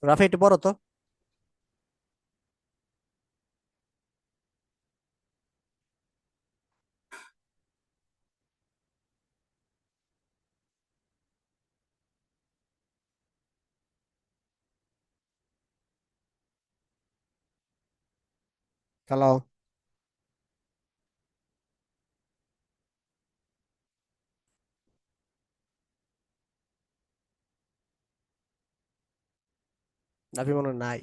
রাফি একটু পড়ো তো। চালাও। রাফি মনে হয় নাই।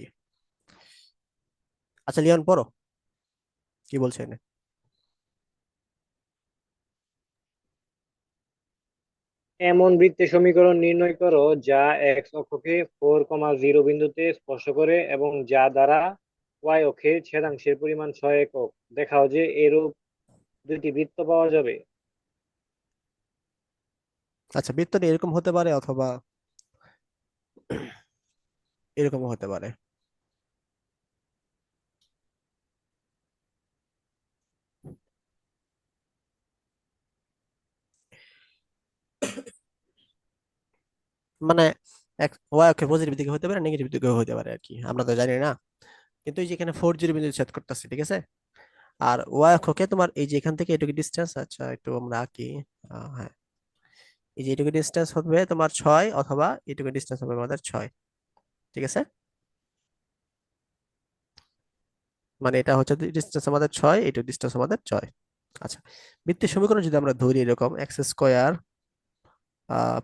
আচ্ছা লিওন পড়ো, কি বলছে এনে। এমন বৃত্তের সমীকরণ নির্ণয় করো যা এক্স অক্ষকে 4,0 বিন্দুতে স্পর্শ করে এবং যা দ্বারা ওয়াই অক্ষে ছেদাংশের পরিমাণ 6 একক। দেখাও যে এরূপ দুইটি বৃত্ত পাওয়া যাবে। আচ্ছা বৃত্তটি এরকম হতে পারে অথবা এরকমও হতে পারে। মানে ওয়াই অক্ষের পজিটিভ দিকে হতে পারে, নেগেটিভ দিকে হতে পারে আর কি, আমরা তো জানি না। কিন্তু এই যে এখানে 4 0 বিন্দু ছেদ করতেছে, ঠিক আছে। আর ওয়াই অক্ষকে তোমার এই যে এখান থেকে এটুকু ডিস্টেন্স, আচ্ছা একটু আমরা আঁকি। হ্যাঁ, এই যে এটুকু ডিস্টেন্স হবে তোমার 6, অথবা এটুকু ডিস্টেন্স হবে আমাদের 6, ঠিক আছে। মানে এটা হচ্ছে ডিস্টেন্স আমাদের 6, এটুকু ডিস্টেন্স আমাদের 6। আচ্ছা, বৃত্তের সমীকরণ যদি আমরা ধরি এরকম x square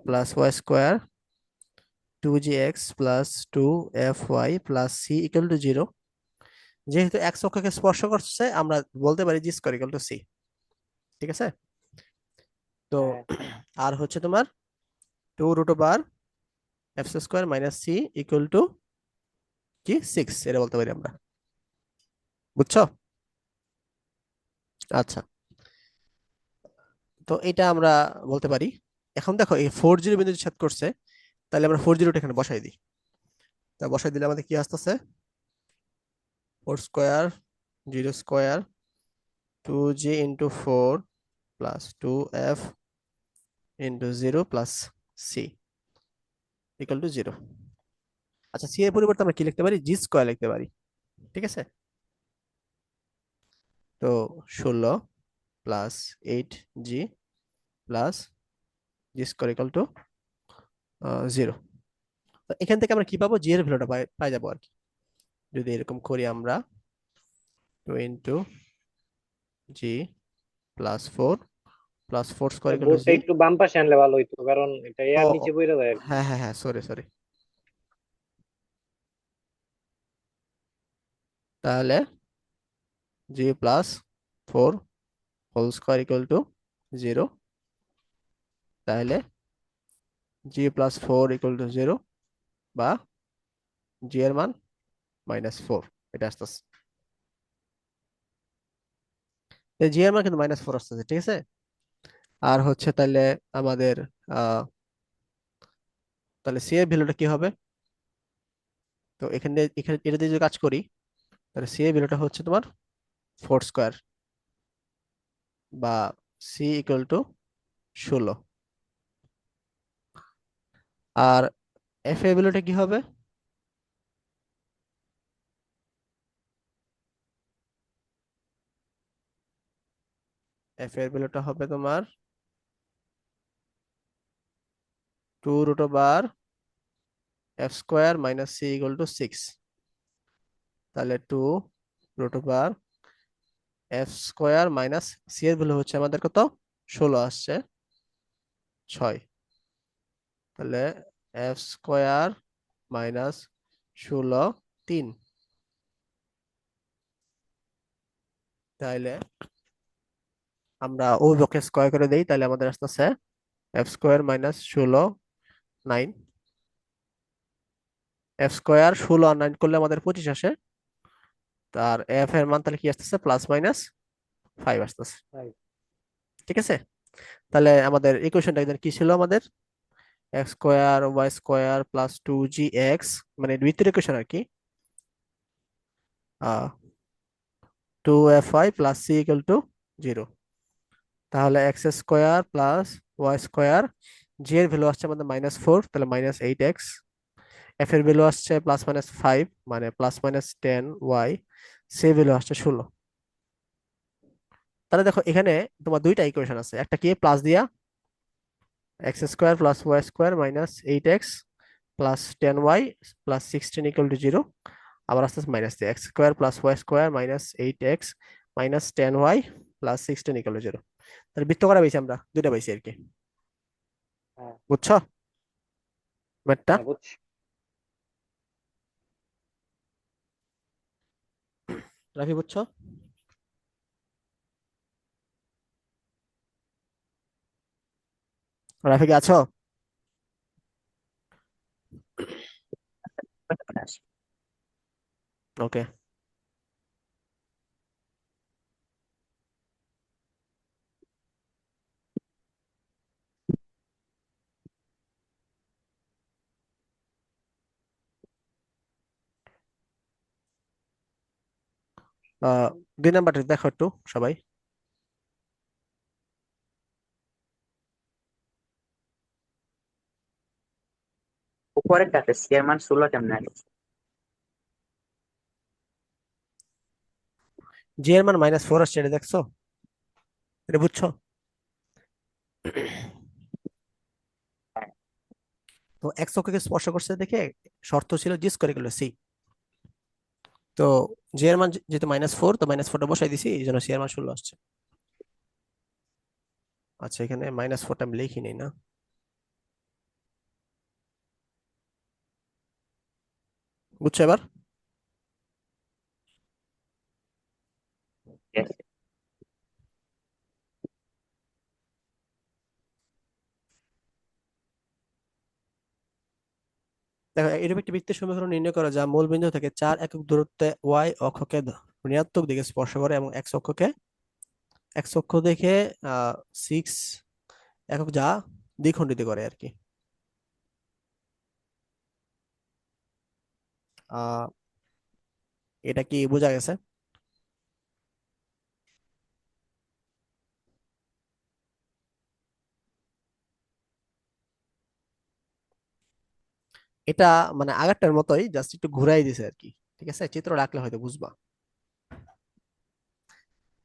plus y square 2gx plus 2fy plus c equal to 0। যেহেতু এক্স অক্ষকে স্পর্শ করছে, আমরা বলতে পারি g square equal to c, ঠিক আছে। তো হ্যাঁ, আর হচ্ছে তোমার 2 root over f square minus c equal to কি 6, এটা বলতে পারি আমরা, বুঝছো। আচ্ছা, তো এটা আমরা বলতে পারি। এখন দেখো এই 4 0 বিন্দু ছেদ করছে, তাহলে আমরা 4 0টা এখানে বসাই দিই। তা বসাই দিলে আমাদের কি আসতেছে, 4 square 0 square 2g × 4 plus 2f × 0 plus c equal to 0। আচ্ছা, সি এর পরিবর্তে আমরা কি লিখতে পারি, জি স্কোয়ার লিখতে পারি, ঠিক আছে। তো 16 plus 8g plus G square equal to 0। তো এখান থেকে আমরা কি পাবো, জি এর ভ্যালুটা পাই পাই যাবো আর কি। যদি এরকম করি আমরা, 2 × জি plus 4 plus 4 square equal two বোর্ডটা জি। একটু বাম পাশে আনলে ভালো হইতো, কারণ এটা ও এর ও, নিচে পড়ে যায় আর কি। হ্যাঁ হ্যাঁ হ্যাঁ, সরি সরি। তাহলে g plus 4 whole square equal to 0। তাহলে জি+4 = 0, বা জি এর মান -4, এটা আসতেছে। জি এর মান কিন্তু -4 আসতেছে, ঠিক আছে। আর হচ্ছে তাহলে আমাদের আহ তাহলে সি এর ভ্যালুটা কি হবে। তো এখানে এখানে এটা দিয়ে যদি কাজ করি, তাহলে সি এর ভ্যালুটা হচ্ছে তোমার 4 স্কোয়ার, বা সি ইকুয়াল টু 16। আর এফ এর ভ্যালুটা কি হবে, এফ এর ভ্যালুটা হবে তোমার 2 √(f² - c = 6)। তাহলে 2 √(f² - c) এর ভ্যালু হচ্ছে আমাদের কত, 16 আসছে, 6। তাহলে f² - 16 3। তাহলে আমরা ওই পক্ষে স্কয়ার করে দেই, তাহলে আমাদের আসতেছে f² - 16 9। f² 16 আর 9 করলে আমাদের 25 আসে। তার এফ এর মান তাহলে কি আসতেছে, +-5 আসতেছে, তাই। ঠিক আছে। তাহলে আমাদের ইকুয়েশনটা এখানে কি ছিল, আমাদের x² y² + 2gx, মানে দ্বিতীয় ইকুয়েশন আর কি, 2fy + c = 0। তাহলে x² + y², জি এর ভ্যালু আসছে আমাদের -4, তাহলে -8x, এফ এর ভ্যালু আসছে +-5, মানে +-10y, সি ভ্যালু আসছে 16। তাহলে দেখো এখানে তোমার দুইটা ইকুয়েশন আছে, একটা কি প্লাস দিয়া x² + y² - 8x + 10y + 16 = 0, আবার আসতে মাইনাস দিয়ে x² + y² - 8x - 10y + 16 = 0। তাহলে বৃত্ত করা পাইছি, আমরা দুইটা পাইছি আর কি। হ্যাঁ। বুঝছো ম্যাথটা? হ্যাঁ, বুঝছি। রাফি বুঝছো? রাফি কি আছো? ওকে। আহ 2 নাম্বারটা দেখো একটু সবাই। উপরেরটাতে সি এর মান 16 কেমনে আসছে? জি এর মান -4 আসছে, এটা দেখছো? এটা বুঝছো? তো এক্স অক্ষকে স্পর্শ করছে দেখে শর্ত ছিল জি স্কোয়ার ইকুয়াল সি। তো জি এর মান যেহেতু -4, তো -4টা বসাই দিছি, এই জন্য সি এর মান 16 আসছে। আচ্ছা, এখানে -4টা আমি লিখি নেই না। বুঝছো এবার? Yes. দেখো এরূপ একটি বৃত্তের সমীকরণ নির্ণয় করা যা মূল বিন্দু থেকে 4 একক দূরত্বে ওয়াই অক্ষকে ঋণাত্মক দিকে স্পর্শ করে এবং এক্স অক্ষ দেখে 6 একক যা দ্বিখণ্ডিত করে আর কি। আহ এটা কি বোঝা গেছে? এটা মানে আগেরটার মতোই, জাস্ট একটু ঘুরাই দিছে আর কি। ঠিক আছে, চিত্র রাখলে হয়তো বুঝবা।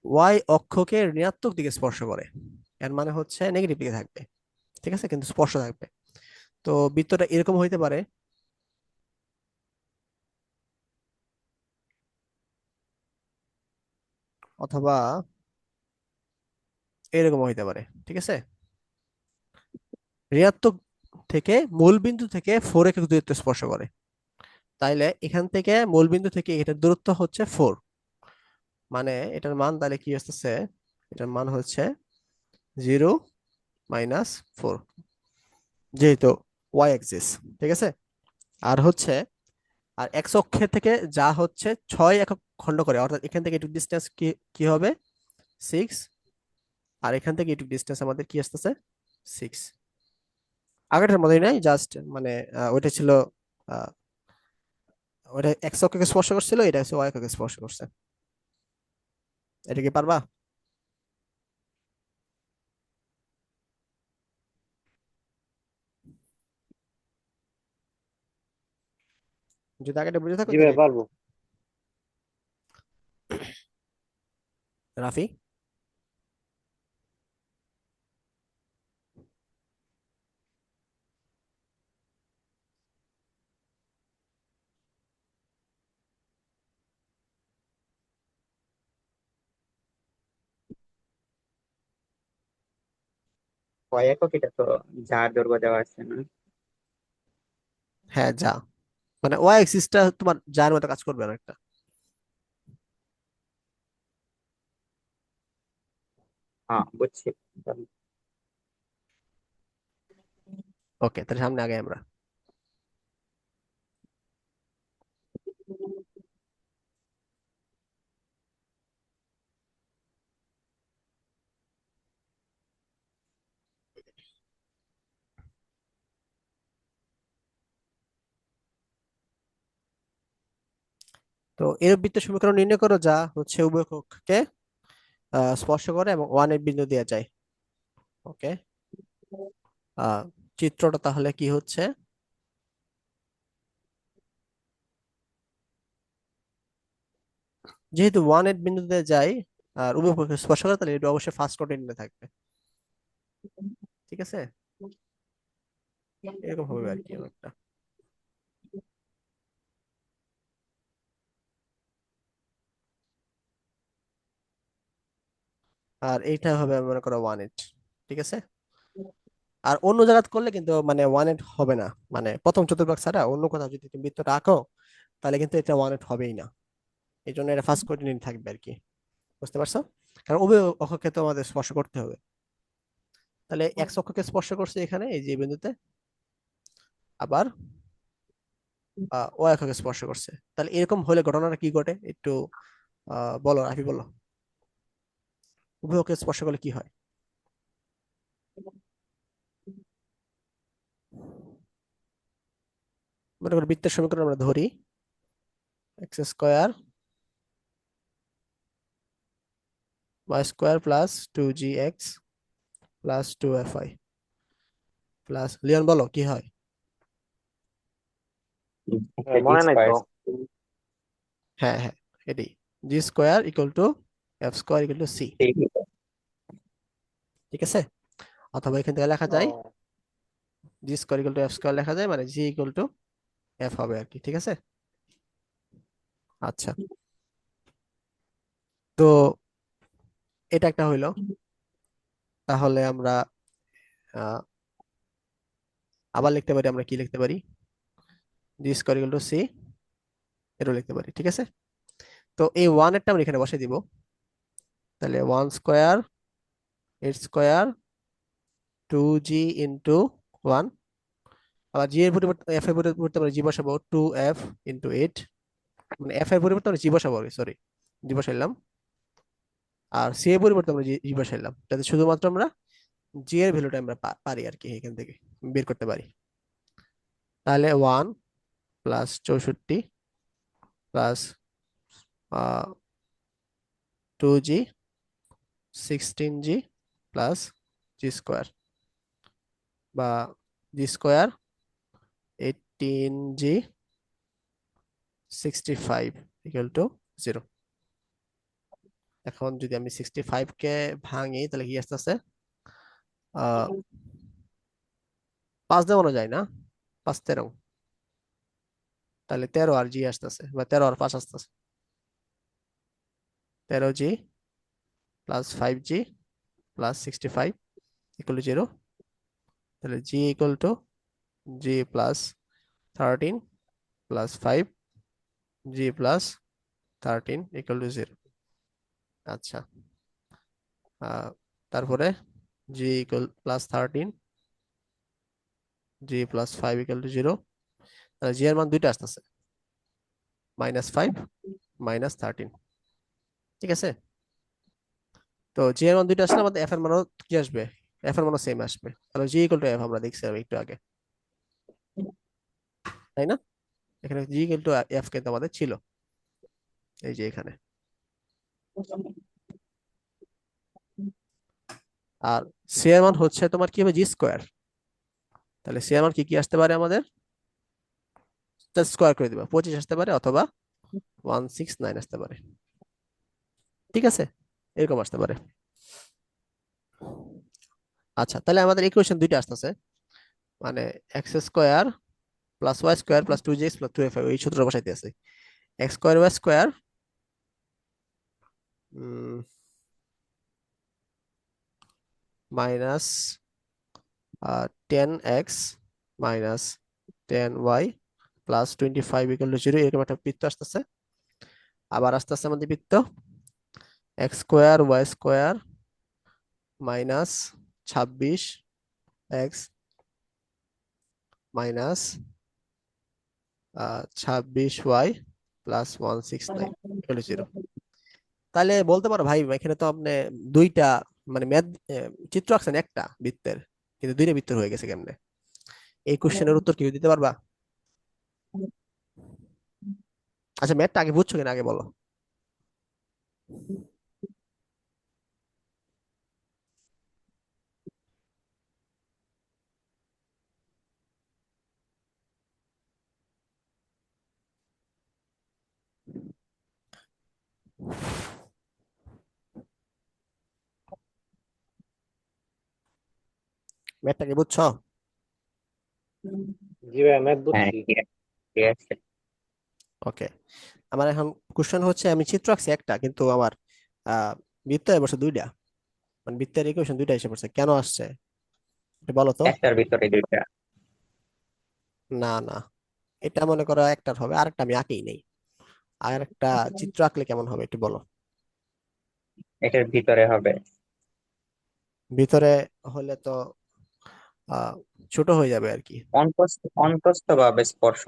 ওয়াই অক্ষকে ঋণাত্মক দিকে স্পর্শ করে, এর মানে হচ্ছে নেগেটিভ দিকে থাকবে। ঠিক আছে, কিন্তু স্পর্শ থাকবে। তো বৃত্তটা এরকম হইতে পারে, অথবা এরকম হইতে পারে। ঠিক আছে, ঋণাত্মক থেকে মূল বিন্দু থেকে 4 একক দূরত্ব স্পর্শ করে। তাইলে এখান থেকে মূল বিন্দু থেকে এটার দূরত্ব হচ্ছে 4, মানে এটার মান তাহলে কি আসতেছে? এটার মান হচ্ছে 0 - 4, যেহেতু ওয়াই অ্যাক্সিস। ঠিক আছে, আর হচ্ছে আর এক্স অক্ষের থেকে যা হচ্ছে 6 একক খণ্ড করে, অর্থাৎ এখান থেকে একটু ডিস্টেন্স কি কি হবে? 6। আর এখান থেকে একটু ডিস্টেন্স আমাদের কি আসতেছে? 6। আগেরটার মতোই নাই, জাস্ট মানে ওইটা ছিল আহ, ওইটা এক্স অক্ষকে স্পর্শ করছিল, এটা হচ্ছে ওয়াই অক্ষকে স্পর্শ করছে। এটা কি পারবা? যদি আগেটা বুঝে থাকো জি ভাই, তাহলে। পারবো। রাফি? কয় একক? এটা তো যার দৈর্ঘ্য দেওয়া আছে না? হ্যাঁ, যা, মানে ওয়াই অ্যাক্সিসটা তোমার যার মতো কাজ করবে অনেকটা। হ্যাঁ, বুঝছি। ওকে, তাহলে সামনে আগে আমরা। তো এর বৃত্তের সমীকরণ নির্ণয় করো যা হচ্ছে উভয় কক্ষকে স্পর্শ করে এবং 1 এর বিন্দু দেওয়া যায়। ওকে। আহ চিত্রটা তাহলে কি হচ্ছে? যেহেতু 1 8 বিন্দুতে যায় আর উভয় পক্ষে স্পর্শ করে, তাহলে এটা অবশ্যই ফার্স্ট কোঅর্ডিনেটে থাকবে। ঠিক আছে, এরকম হবে আর কি একটা। আর এইটা হবে মনে করো 1 8। ঠিক আছে, আর অন্য জায়গা করলে কিন্তু মানে 1 8 হবে না, মানে প্রথম চতুর্ভাগ ছাড়া অন্য কোথাও যদি তুমি বৃত্তটা আঁকো তাহলে কিন্তু এটা 1 8 হবেই না। এই জন্য এটা ফার্স্ট কোঅর্ডিনেট থাকবে আর কি। বুঝতে পারছো? কারণ উভয় অক্ষকে তো আমাদের স্পর্শ করতে হবে। তাহলে এক্স অক্ষকে স্পর্শ করছে এখানে এই যে বিন্দুতে, আবার ওয়াই অক্ষকে স্পর্শ করছে। তাহলে এরকম হলে ঘটনাটা কি ঘটে একটু বলো, রাফি বলো। উভয় অক্ষকে স্পর্শ করলে কি হয়? মনে করো বৃত্তের সমীকরণ আমরা ধরি, x square y square plus 2gx plus 2fy plus, Leon বলো কি হয়? এটা মনে নাই তো। স্কয়ার। হ্যাঁ হ্যাঁ, এটাই, g square equal to f square equal to c. ঠিক আছে, অথবা এখান থেকে লেখা যায় ও, g square equal to f square লেখা যায়, মানে জি ইকুয়াল টু এফ হবে আর কি। ঠিক আছে, আচ্ছা। তো এটা একটা হইলো। তাহলে আমরা আহ, আবার লিখতে পারি, আমরা কি লিখতে পারি, g square equal to C, এটাও লিখতে পারি। ঠিক আছে, তো এই ওয়ান এরটা আমরা এখানে বসে দিব। তাহলে 1 square eight square 2g into 1, আবার জি এর পরিবর্তে এফ এর পরিবর্তে আমরা জি বসাবো 2f ইন্টু 8, মানে এফ এর পরিবর্তে আমরা জি বসাবো, সরি, জি বসাইলাম। আর সি এর পরিবর্তে আমরা জি জি বসাইলাম, যাতে শুধুমাত্র আমরা জি এর ভ্যালুটা আমরা পারি আর কি এখান থেকে বের করতে পারি। তাহলে 1 + 64 plus 2g 16g plus G square, বা G square 18g 65 equal to 0। এখন যদি আমি 65 কে ভাঙি তাহলে কি আসতেছে, 5 দেওয়ানো যায় না, 5 13, তাহলে 13 আর জি আসতেছে, বা 13 আর 5 আসতেছে, 13g plus 5g plus 65 equal to 0। তাহলে g equal to g plus 13 plus 5 g plus 13 equal to 0। আচ্ছা, আহ, তারপরে g equal plus 13 g plus 5 equal to 0। তাহলে জি এর মান দুইটা আসতেছে, -5 -13। ঠিক আছে, তো জি এর মান দুইটা আসলে আমাদের এফ এর মানও কি আসবে, এফ এর মানও সেম আসবে। তাহলে জি ইকুয়াল টু এফ আমরা দেখছি একটু আগে, তাই না? এখানে জি ইকুয়াল টু এফ কিন্তু আমাদের ছিল এই যে এখানে। আর সি এর মান হচ্ছে তোমার কি হবে, জি স্কোয়ার। তাহলে সি এর মান কি কি আসতে পারে আমাদের, স্কোয়ার করে দিবা, 25 আসতে পারে অথবা 169 আসতে পারে। ঠিক আছে, এরকম আসতে পারে। আচ্ছা, তাহলে আমাদের ইকুয়েশন দুইটা আসতেছে, মানে x square plus y square plus 2gx plus 2f, এই সূত্র বসাইতে আছে। X square y square minus 10x minus 10y plus 25 equal to 0, এরকম একটা বৃত্ত আসতেছে। আবার আস্তে আস্তে আমাদের বৃত্ত x square y square minus 26x minus 26y plus 169 equal to 0। তাহলে বলতে পারো ভাই এখানে তো আপনি দুইটা মানে ম্যাথ চিত্র আঁকছেন একটা বৃত্তের, কিন্তু দুইটা বৃত্তের হয়ে গেছে কেমনে? এই কোশ্চেনের উত্তর কেউ দিতে পারবা? আচ্ছা, ম্যাথটা আগে বুঝছো কিনা আগে বলো। ম্যাথটাকে বুঝছো? জি ভাইয়া, ম্যাথ হ্যাঁ, বুঝছি। ঠিক আছে, ঠিক আছে। ওকে, আমার এখন কোশ্চেন হচ্ছে, আমি চিত্র আঁকছি একটা, কিন্তু আমার বৃত্ত বসে দুইটা, মানে বৃত্তের ইকুয়েশন দুইটা এসে পড়ছে, কেন আসছে এটা বলো তো। একটার ভিতরে দুইটা। না না, এটা মনে করো একটার হবে, আরেকটা আমি আঁকেই নেই, আর একটা চিত্র আঁকলে কেমন হবে একটু বলো। এটার ভিতরে হবে। ভিতরে হলে তো আহ ছোট হয়ে যাবে আর কি। অন্তস্থ অন্তস্থ ভাবে স্পর্শ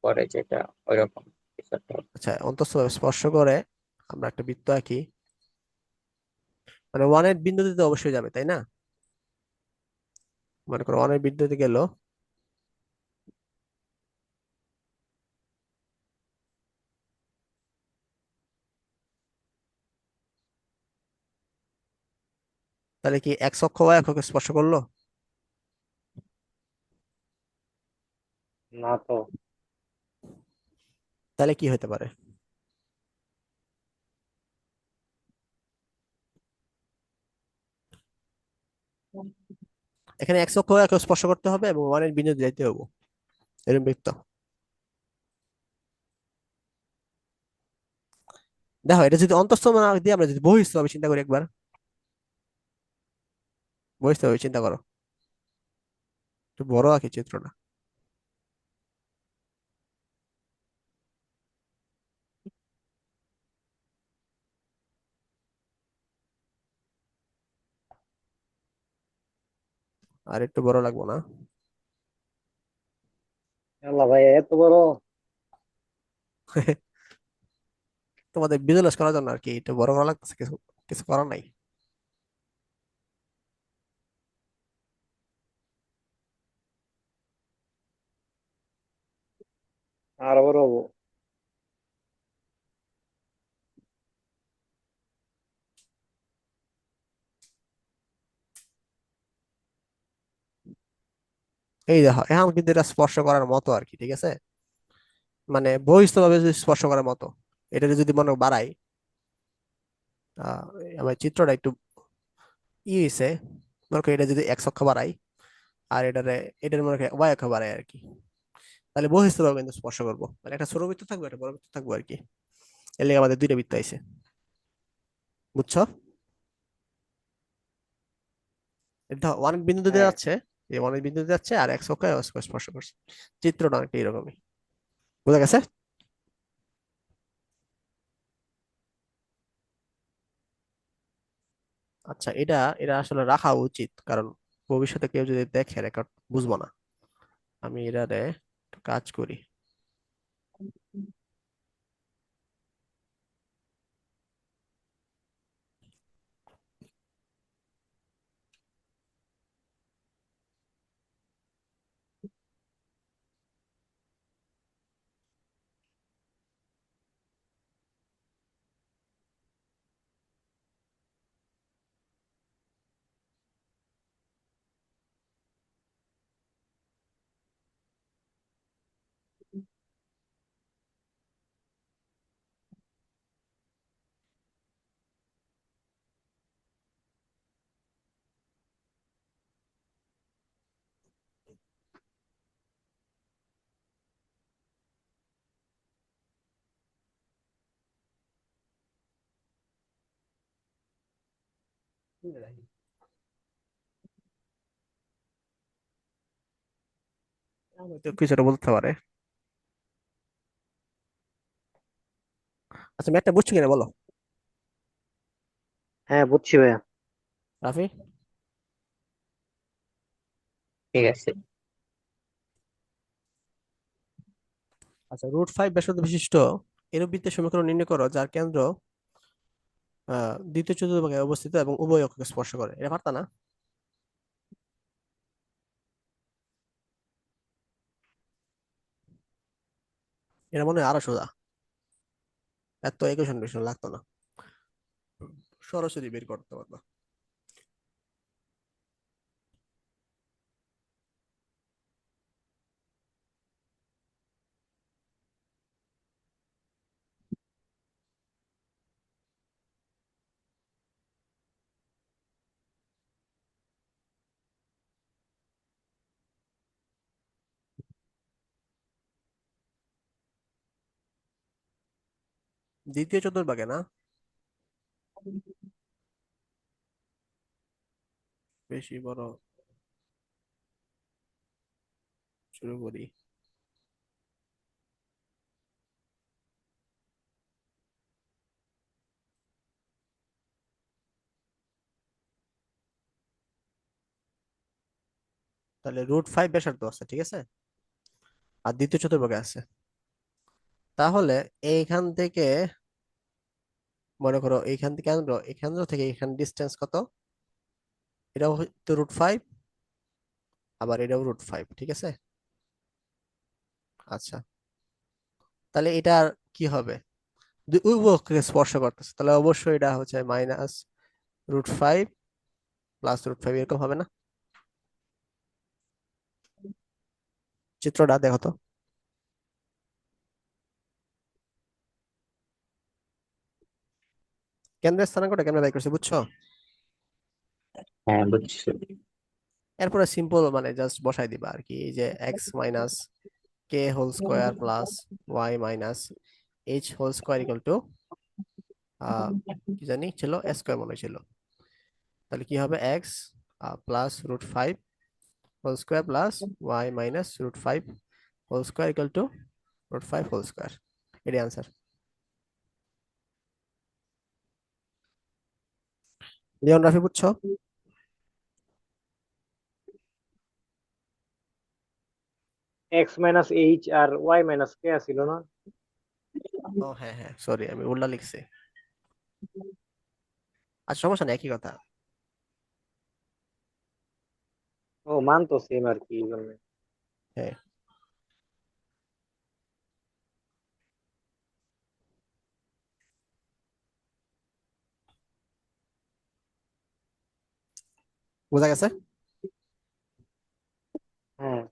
করে যেটা, ওইরকম কিছু একটা হবে। আচ্ছা, অন্তঃস্থ স্পর্শ করে আমরা একটা বৃত্ত আঁকি, মানে ওয়ানের বিন্দুতে তো অবশ্যই যাবে তাই না? মনে করো ওয়ানের বিন্দুতে গেল, তাহলে কি এক্স অক্ষ ওয়াই অক্ষকে স্পর্শ করলো? না তো। তাহলে কি হতে পারে? এখানে এক্স অক্ষ ওয়াই অক্ষ স্পর্শ করতে হবে এবং ওয়ানের বিন্দুতে যাইতে হবে, এরকম বৃত্ত। দেখো, এটা যদি অন্তঃস্থ না দিয়ে আমরা যদি বহিঃস্থ ভাবে চিন্তা করি একবার, বহিঃস্থ ভাবে চিন্তা করো, একটু বড় আঁকি চিত্রটা। আর একটু বড় লাগবো না? আল্লাহ ভাই, এত বড়! তোমাদের ভিজুয়ালাইজ করার জন্য আর কি, একটু বড় করা লাগতেছে, কিছু কিছু করার নাই। আর বড় হবো। এই দেখো, এখন কিন্তু এটা স্পর্শ করার মতো আর কি, ঠিক আছে, মানে বহিঃস্থ ভাবে যদি স্পর্শ করার মতো। এটা যদি মনে করো বাড়াই, আহ আমার চিত্রটা একটু হয়েছে, মনে করো এটা যদি এক্স অক্ষ বাড়াই, আর এটার মনে করো ওয়াই অক্ষ বাড়াই আর কি, তাহলে বহিঃস্থ ভাবে কিন্তু স্পর্শ করবো, মানে একটা ছোট বৃত্ত থাকবে, একটা বড় বৃত্ত থাকবো আর কি। এর লেগে আমাদের দুইটা বৃত্ত আইছে, বুঝছো? এটা ওয়ান বিন্দুতে দিয়ে হ্যাঁ। যাচ্ছে, এই ওয়ান বিন্দুতে যাচ্ছে, আর এক্স অক্ষ স্পর্শ করছে। চিত্রটা অনেকটা এরকমই, বুঝা গেছে? আচ্ছা, এটা এটা আসলে রাখা উচিত, কারণ ভবিষ্যতে কেউ যদি দেখে রেকর্ড বুঝবো না। আমি এটারে একটু কাজ করি। হয়তো কিছুটা বলতে পারে। আচ্ছা, ম্যাথটা বুঝছো কিনা বলো, হ্যাঁ, বুঝছি ভাইয়া। রাফি। ঠিক আছে। আচ্ছা, √5 ব্যাসার্ধ বিশিষ্ট এরূপ বৃত্তের সমীকরণ নির্ণয় করো যার কেন্দ্র দ্বিতীয় চতুর্ভাগে অবস্থিত এবং উভয় অক্ষকে স্পর্শ করে। এটা পারতা না? এটা মনে হয় আরো সোজা, এত ইকুয়েশন টিউশন লাগতো না, সরাসরি বের করতে পারবা। দ্বিতীয় চতুর্ভাগে না, বেশি বড় শুরু করি। তাহলে √5 ব্যাসার্ধ আছে, ঠিক আছে, আর দ্বিতীয় চতুর্ভাগে আছে। তাহলে এইখান থেকে মনে করো এইখান থেকে কেন্দ্র, এই কেন্দ্র থেকে এখানে ডিস্টেন্স কত? এটাও হয়তো √5, আবার এটাও √5, ঠিক আছে। আচ্ছা, তাহলে এটার কি হবে? উভয়কে স্পর্শ করতেছে, তাহলে অবশ্যই এটা হচ্ছে -√5 +√5, এরকম হবে না? চিত্রটা দেখো তো। কেন্দ্রের স্থানাঙ্কটা কেমনে বাই করছে, বুঝছো? হ্যাঁ, বুঝছি। এরপরে সিম্পল মানে জাস্ট বসাই দিবা আর কি, এই যে x - k² + y - h² কি জানি ছিল, স্কোয়ার মনে ছিল। তাহলে কি হবে? X +√5 whole square y - √5 whole square √5 whole square. এটাই আনসার। লিওন, রাফি, বুঝছো? x - h আর y - k ছিল না? ও হ্যাঁ হ্যাঁ, সরি, আমি উল্টা লিখছি। আচ্ছা, সমস্যা নেই, একই কথা। ও, মান তো সেম আর কি, এই জন্য। হ্যাঁ, বোঝা গেছে হ্যাঁ।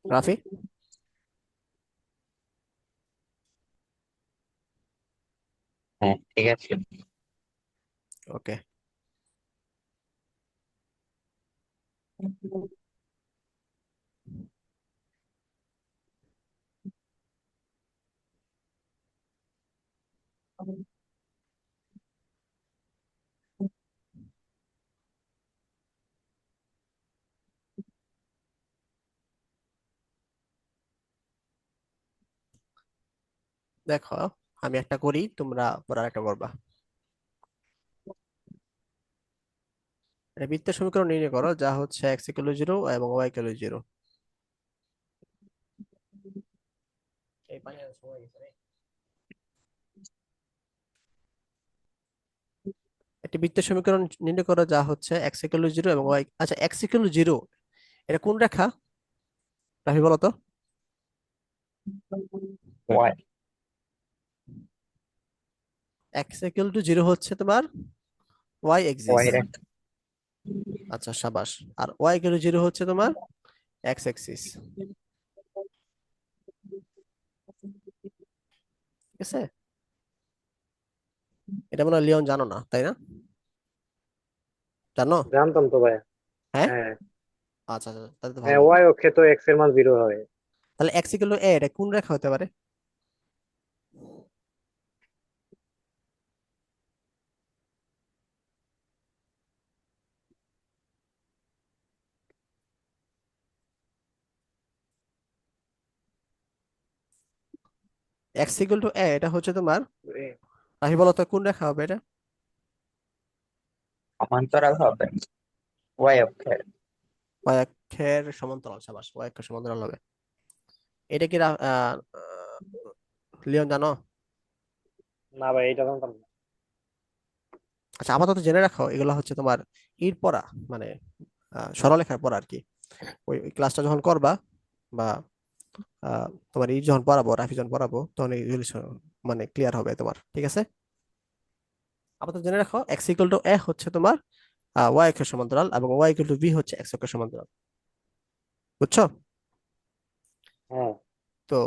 রাফি? হ্যাঁ, ঠিক আছে। ওকে। দেখো, আমি একটা করি, তোমরা পরে একটা করবা। এটা বৃত্তের সমীকরণ নির্ণয় করো যা হচ্ছে x = 0 এবং y = 0। এই পানি আনার সময় গেছে রে। একটি বৃত্তের সমীকরণ নির্ণয় করো যা হচ্ছে x = 0 এবং y, আচ্ছা, x = 0 এটা কোন রেখা, রাফি বলো তো? ওয়াই। x = 0 হচ্ছে তোমার y এক্সিস। ওয়াই রেখা। আচ্ছা, সাবাস। আর y = 0 হচ্ছে তোমার x এক্সিস, ঠিক আছে। এটা মনে হয় লিওন জানো না, তাই না? জানো? জানতাম তো ভাই। হ্যাঁ। হ্যাঁ। আচ্ছা আচ্ছা, তাহলে তো হ্যাঁ, ভালো। ওয়াই অক্ষে তো এক্স এর মান 0 হয়। তাহলে x = এটা কোন রেখা হতে পারে? x = এটা হচ্ছে তোমার, এ, রাফি বলো তো কোন রেখা হবে এটা? সমান্তরাল হবে ওয়াই অক্ষের। y অক্ষের সমান্তরাল, সাবাস, y অক্ষের সমান্তরাল হবে। এটা কি লিওন জানো? না ভাই, এটা জানতাম না। আচ্ছা, আপাতত জেনে রাখো, এগুলো হচ্ছে তোমার ইর পড়া, মানে সরলরেখার পড়া আর কি। ওই ওই ক্লাসটা যখন করবা, বা তোমার ই যখন পড়াবো, রাফি যখন পড়াবো, তখন এইগুলো মানে ক্লিয়ার হবে তোমার, ঠিক আছে। আপাতত জেনে রাখো, x = হচ্ছে তোমার y অক্ষের সমান্তরাল, এবং y = v হচ্ছে x অক্ষের সমান্তরাল, বুঝছো? হ্যাঁ। তো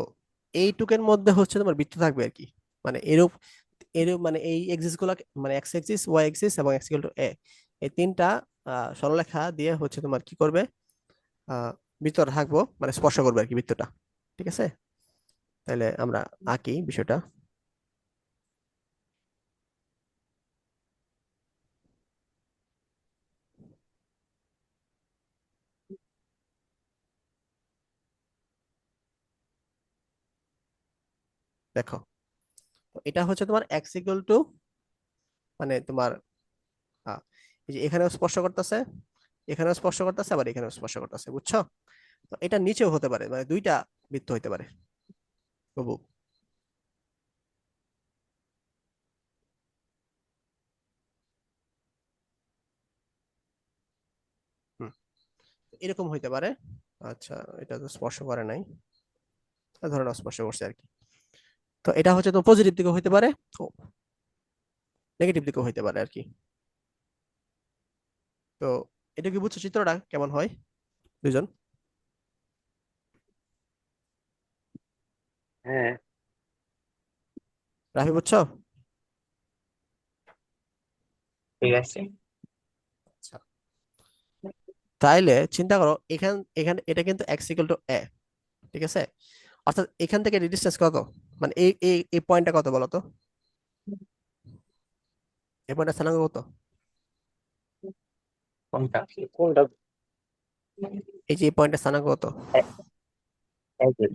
এইটুকের মধ্যে হচ্ছে তোমার বৃত্ত থাকবে আর কি, মানে এরূপ এরূপ, মানে এই এক্সিস গুলা, মানে এক্স এক্সিস, ওয়াই এক্সিস এবং x = এই তিনটা সরলরেখা দিয়ে হচ্ছে তোমার কি করবে, বৃত্তটা থাকবো, মানে স্পর্শ করবে আর কি বৃত্তটা, ঠিক আছে। তাহলে আমরা আঁকি বিষয়টা। দেখো, তো এটা হচ্ছে তোমার এক্স ইকুয়াল টু, মানে তোমার এই যে এখানেও স্পর্শ করতেছে, এখানেও স্পর্শ করতেছে, আবার এখানেও স্পর্শ করতেছে, বুঝছো? তো এটা নিচেও হতে পারে, মানে দুইটা বৃত্ত হতে পারে তবু। হুম, এরকম হইতে পারে। আচ্ছা, এটা তো স্পর্শ করে নাই, ধরে নাও স্পর্শ করছে আর কি। তো এটা হচ্ছে তো পজিটিভ দিকেও হইতে পারে, ও নেগেটিভ দিকেও হইতে পারে আর কি। তো এটা কি বুঝছো চিত্রটা কেমন হয় দুজন? হ্যাঁ। রাফি বুঝছো? ঠিক আছে। আচ্ছা, তাইলে চিন্তা করো, এখানে এটা কিন্তু এক্স ইকুয়াল টু এ, ঠিক আছে? অর্থাৎ এখান থেকে ডিসটেন্স কত, মানে এই এই এই পয়েন্টটা কত বলো তো? এই পয়েন্টটা স্থানাঙ্ক কত? কোনটা? কোনটা? এই যে এই পয়েন্টটা স্থানাঙ্ক কত? এ- এই যে,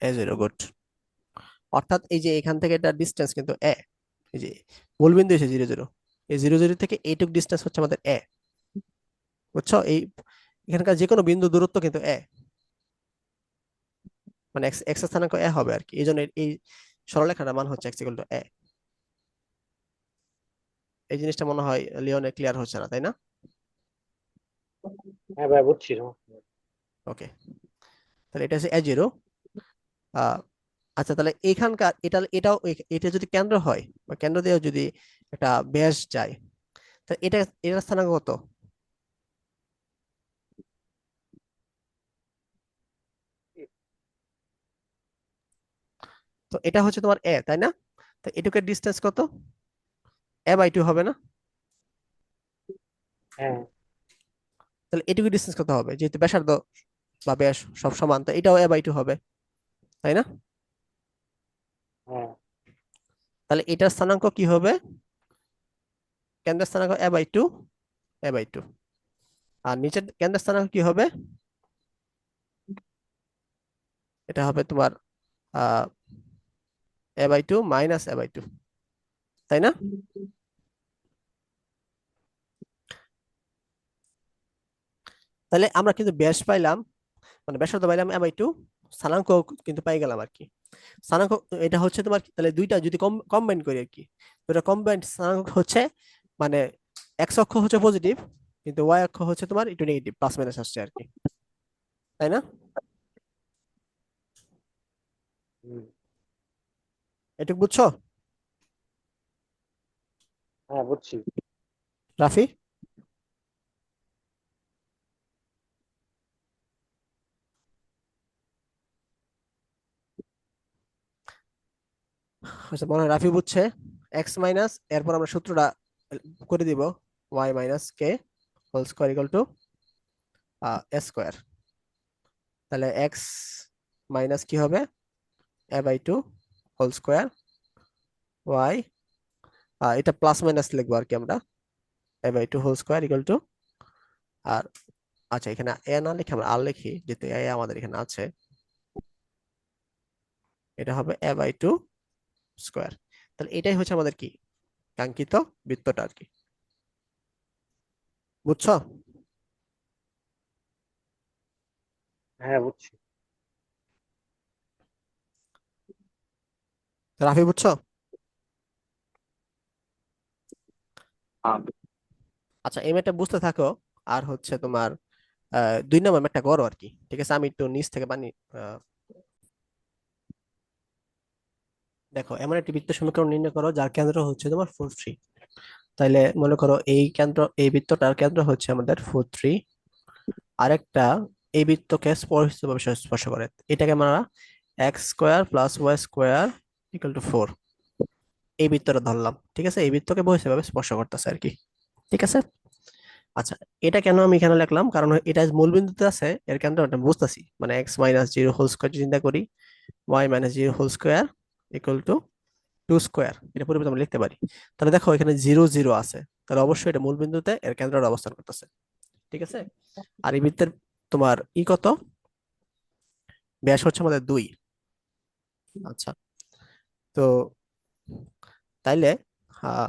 এ জিরো, গুড। অর্থাৎ এই যে এখান থেকে এটা ডিসটেন্স কিন্তু এ, এই যে মূলবিন্দু এসে জিরো জিরো, এই জিরো জিরো থেকে এইটুক ডিসটেন্স হচ্ছে আমাদের এ, বুঝছো? এই এখানকার যে কোনো বিন্দু দূরত্ব কিন্তু এ, মানে এক্স এক্স স্থানাঙ্ক এ হবে আর কি। এই জন্য এই সরলরেখাটার মান হচ্ছে এক্স ইকুয়াল টু এ। এই জিনিসটা মনে হয় লিওনে ক্লিয়ার হচ্ছে না, তাই না? হ্যাঁ ভাই, বুঝছি, সমস্যা নেই। ওকে, তাহলে এটা হচ্ছে এ জিরো। আহ আচ্ছা, তাহলে এখানকার এটাও এটা যদি কেন্দ্র হয়, বা কেন্দ্র দিয়েও যদি একটা ব্যাস যায়, তা এটার স্থানাঙ্ক কত? তো এটা হচ্ছে তোমার এ, তাই না? তো এটুকের ডিসটেন্স কত? এ বাই টু হবে না? হ্যাঁ। তাহলে এটুকু ডিসটেন্স কত হবে, যেহেতু ব্যাসার্ধ বা ব্যাস সব সমান, তো এটাও এ বাই টু হবে, তাই না? হ্যাঁ। তাহলে এটার স্থানাঙ্ক কি হবে? কেন্দ্রের স্থানাঙ্ক a by two, a by two. আর নিচের কেন্দ্রের স্থানাঙ্ক কি হবে? এটা হবে তোমার আহ a by two minus a by two, তাই না? তাহলে আমরা কিন্তু ব্যাস পাইলাম, মানে ব্যাসার্ধ পাইলাম এ বাই টু, স্থানাঙ্ক কিন্তু পাই গেলাম আর কি। স্থানাঙ্ক এটা হচ্ছে তোমার তাহলে দুইটা যদি কম্বাইন করি আর কি, দুটা কম্বাইন্ড স্থানাঙ্ক হচ্ছে, মানে এক্স অক্ষ হচ্ছে পজিটিভ, কিন্তু ওয়াই অক্ষ হচ্ছে তোমার একটু নেগেটিভ, প্লাস মাইনাস আসছে আর কি, তাই না? হুম। এটুকু বুঝছো হ্যাঁ, বুঝছি। রাফি? আচ্ছা, মনে হয় রাফি বুঝছে। এক্স মাইনাস, এরপর আমরা সূত্রটা করে দিব, y minus k whole square equal to a square. তাহলে এক্স মাইনাস কি হবে? A by two whole square, y এটা প্লাস মাইনাস লিখবো আর কি আমরা, a by two whole square equal to, আর আচ্ছা এখানে এ না লিখে আমরা আর লিখি, যেহেতু এ আমাদের এখানে আছে, এটা হবে এ বাই টু স্কোয়ার। তাহলে এটাই হচ্ছে আমাদের কি কাঙ্ক্ষিত বৃত্তটা আর কি, বুঝছো? হ্যাঁ, বুঝছি। রাফি বুঝছো? হ্যাঁ। আচ্ছা, এই ম্যাথটা বুঝতে থাকো। আর হচ্ছে তোমার 2 নম্বর ম্যাথটা করো আর কি, ঠিক আছে? আমি একটু নিচ থেকে বানিয়ে দেখো, এমন একটি বৃত্ত সমীকরণ নির্ণয় করো যার কেন্দ্র হচ্ছে তোমার 4 3। তাইলে মনে করো এই বৃত্তটার কেন্দ্র হচ্ছে আমাদের 4 3। আরেকটা এই বৃত্তকে স্পর্শভাবে স্পর্শ করে, এটাকে আমরা x square plus y square equal to 4, এই বৃত্তটা ধরলাম, ঠিক আছে? এই বৃত্তকে বহিঃভাবে স্পর্শ করতেছে আর কি, ঠিক আছে? আচ্ছা, এটা কেন আমি এখানে লিখলাম, কারণ এটা মূল বিন্দুতে আছে, এর কেন্দ্র এটা বুঝতেছি, মানে x minus zero whole square চিন্তা করি, y minus zero whole square equal to 2 square, এটা পরিবর্তে আমরা লিখতে পারি। তাহলে দেখো এখানে জিরো জিরো আছে, তাহলে অবশ্যই এটা মূল বিন্দুতে এর কেন্দ্রটা অবস্থান করতেছে, ঠিক আছে? আর এই বৃত্তের তোমার কত, ব্যাস হচ্ছে আমাদের 2। আচ্ছা, তো তাইলে আহ,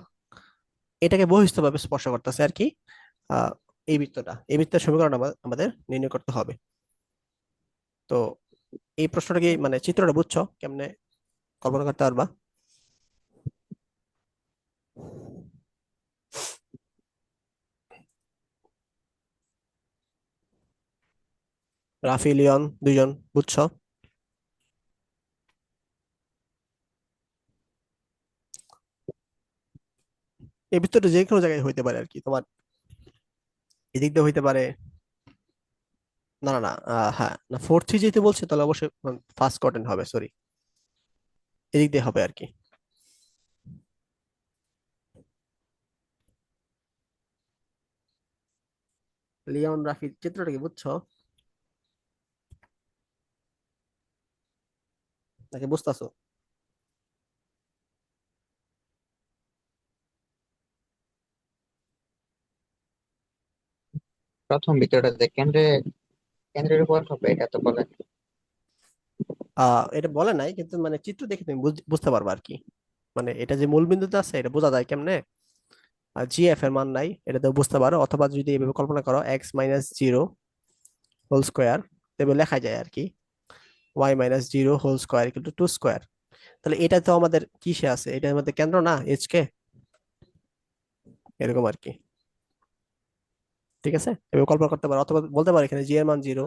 এটাকে বহিস্থভাবে স্পর্শ করতেছে আর কি। আহ, এই বৃত্তের সমীকরণ আমাদের নির্ণয় করতে হবে। তো এই প্রশ্নটা কি মানে চিত্রটা বুঝছো কেমনে কল্পনা করতে পারবা? রাফি লিওন দুইজন বুঝছো? এই বৃত্তটা যে কোনো জায়গায় হইতে পারে আর কি, তোমার এদিক দিয়ে হইতে পারে। না না না, হ্যাঁ না, 4 3 যেহেতু বলছে তাহলে অবশ্যই ফার্স্ট কোয়ার্টেন্ট হবে, সরি, এদিক দিয়ে হবে আর কি। লিওন রাফি চিত্রটা কি বুঝছো নাকি বুঝতেছো? প্রথম ভিডিওটা যে কেন্দ্রের উপর হবে এটা তো বলে। এটা বলে নাই, কিন্তু মানে চিত্র দেখে তুমি বুঝতে পারবা আর কি। মানে এটা যে মূল বিন্দুতে আছে এটা বোঝা যায় কেমনে। আর জি এফ এর মান নাই, এটা তো বুঝতে পারো, অথবা যদি এভাবে কল্পনা করো x - 0 হোল স্কোয়ার, তবে লেখা যায় আর কি y - 0 whole square equal to 2 square. তাহলে এটা তো আমাদের কিসে আছে, এটার মধ্যে কেন্দ্র না এইচ কে, এরকম আর কি। ঠিক আছে, এভাবে কল্পনা করতে পারো, অথবা বলতে পারো এখানে জি এর মান 0,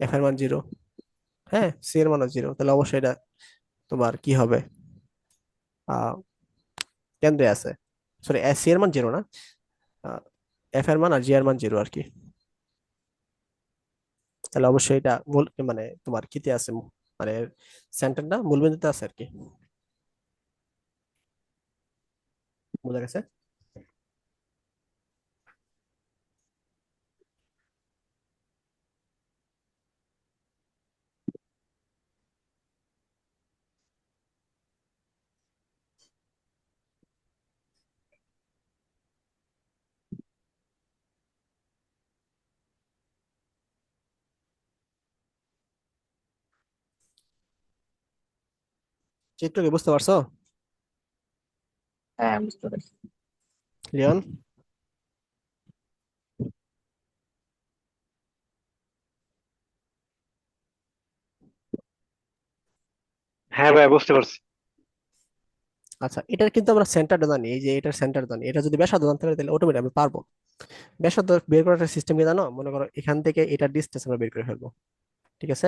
এফ এর মান 0, হ্যাঁ সি এর মানও 0, তাহলে অবশ্যই এটা তোমার কি হবে, আহ কেন্দ্রে আছে। সরি, সি এর মান 0 না, এফ এর মান আর জি এর মান 0 আর কি। তাহলে অবশ্যই এটা মূল মানে তোমার কিতে আছে, মানে সেন্টারটা মূলবিন্দুতে আছে আর কি। বোঝা গেছে? চিত্র কি বুঝতে পারছো হ্যাঁ, বুঝতে পারছি। লিওন? হ্যাঁ ভাই, বুঝতে পারছি। আচ্ছা, এটার কিন্তু আমরা সেন্টারটা জানি, এই যে এটার সেন্টার জানি, এটা যদি ব্যাসার্ধ জানতে পারি তাহলে অটোমেটিক আমি পারবো। ব্যাসার্ধ বের করার একটা সিস্টেম কি জানো, মনে করো এখান থেকে এটার ডিস্টেন্স আমরা বের করে ফেলবো। ঠিক আছে,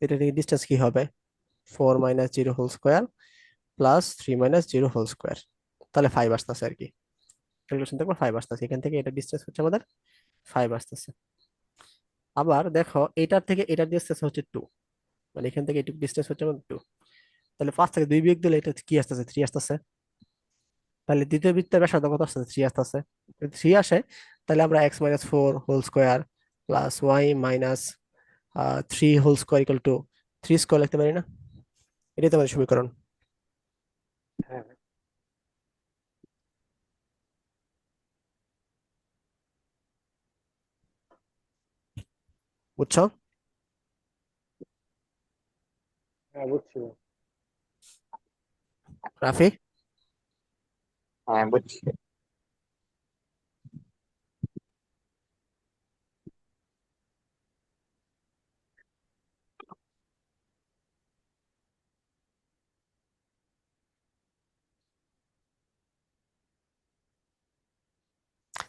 এটা থেকে ডিস্টেন্স কি হবে, 4 - 0 whole square plus 3 - 0 whole square, তাহলে 5 আসতেছে আর কি। ক্যালকুলেশন দেখো 5 আসতেছে, এখান থেকে এটা ডিস্টেন্স হচ্ছে আমাদের 5 আসতেছে। আবার দেখো এটার থেকে এটার ডিস্টেন্স হচ্ছে 2, মানে এখান থেকে এটুকু ডিস্টেন্স হচ্ছে আমাদের 2। তাহলে 5 থেকে 2 বিয়োগ দিলে এটা কি আসতেছে, 3 আসতেছে। তাহলে দ্বিতীয় বৃত্তের ব্যাসার্ধ কত আসতেছে, 3 আসতেছে। যদি 3 আসে তাহলে আমরা x - 4 whole square plus y - 3 whole square equal to 3 square লিখতে পারি না? এটাই তো আমাদের সমীকরণ। হ্যাঁ ভাই। বুঝছো হ্যাঁ, বুঝছি ভাই। রাফি? হ্যাঁ, বুঝছি।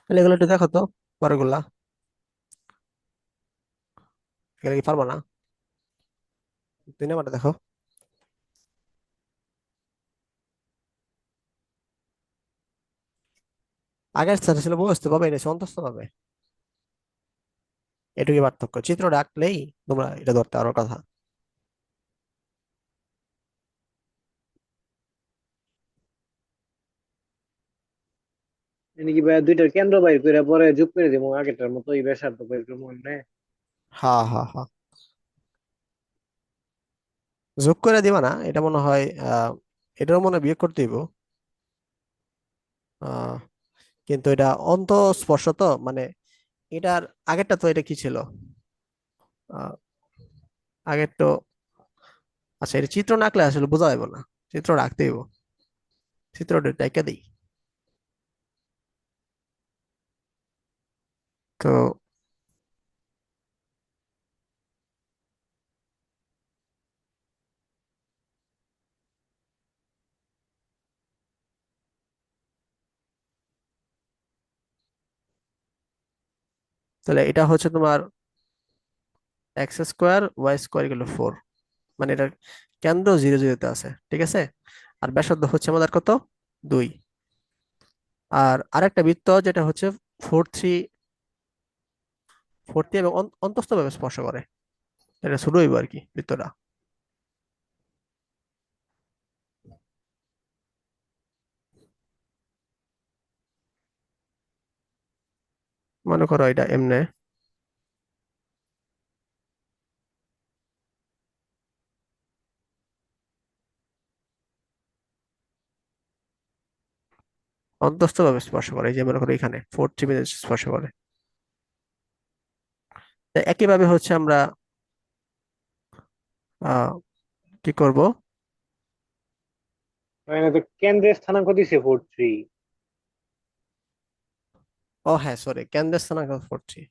তাহলে এগুলো একটু দেখো তো, পরেরগুলা, এগুলো কি পারবো না? 2 নাম্বারটা দেখো। আগের স্যার ছিল বুঝতে পারবে, এটা সন্তস্ত পাবে, এটুকুই পার্থক্য, চিত্র ডাকলেই তোমরা এটা ধরতে পারো কথা। এনে কি ভাই দুইটার কেন্দ্র বাইর করে পরে যোগ করে দিব আগেরটার মতো এই ব্যাসার্ধ বের করবো না? হ্যাঁ হ্যাঁ হ্যাঁ, যোগ করে দিবা না, এটা মনে হয় এটাও মনে হয় বিয়োগ করতে দিব। আহ কিন্তু এটা অন্তঃস্পর্শ তো, মানে এটার আগেরটা তো এটা কি ছিল, আহ আগের তো, আচ্ছা এটা চিত্র না আঁকলে আসলে বোঝা যাবে না। চিত্র রাখতেই হইব, চিত্রটা দেখা দিই। তো তাহলে এটা হচ্ছে তোমার x square y square equal 4, মানে এটা কেন্দ্র 0 0-তে আছে, ঠিক আছে। আর ব্যাসার্ধ হচ্ছে আমাদের কত, 2। আর আরেকটা বৃত্ত যেটা হচ্ছে 4 3, 4 3 এবং অন্তস্থ ভাবে স্পর্শ করে, এটা ছোট হইব আর কি বৃত্তটা। মনে করো এটা এমনে, অন্তস্থ ভাবে স্পর্শ করে, এই যে মনে করো এখানে 4 3 স্পর্শ করে। তো একইভাবে হচ্ছে আমরা আহ কি করব। মানে তো কেন্দ্রের স্থানাঙ্ক দিছে 4 3। ও হ্যাঁ, সরি, কেন্দ্রের স্থানাঙ্ক 4 3,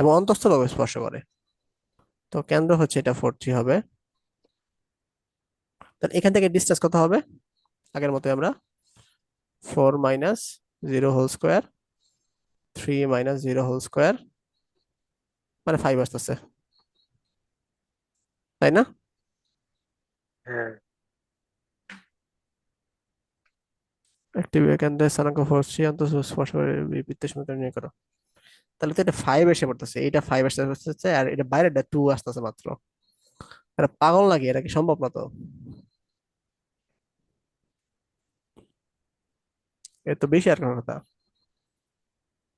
এবং অন্তস্থ ভাবে স্পর্শ করে। তো কেন্দ্র হচ্ছে এটা 4 3 হবে। তাহলে এখান থেকে ডিসটেন্স কত হবে, আগের মতো আমরা 4 - 0 হোল স্কোয়ার, 3 - 0 হোল স্কোয়ার, মানে 5 আসতেছে, তাই না? হ্যাঁ, একটি কেন্দ্রের স্থানাঙ্ক 4 3 অন্তঃস্থ স্পর্শ করে বৃত্তের সমীকরণ নির্ণয় করো। তাহলে তো এটা 5 এসে পড়তেছে, এটা 5 আসতেছে, আর এটা বাইরেটা 2 আসতেছে মাত্র। এটা পাগল লাগে, এটা কি সম্ভব না তো। এর তো বেশি আর কোনো কথা।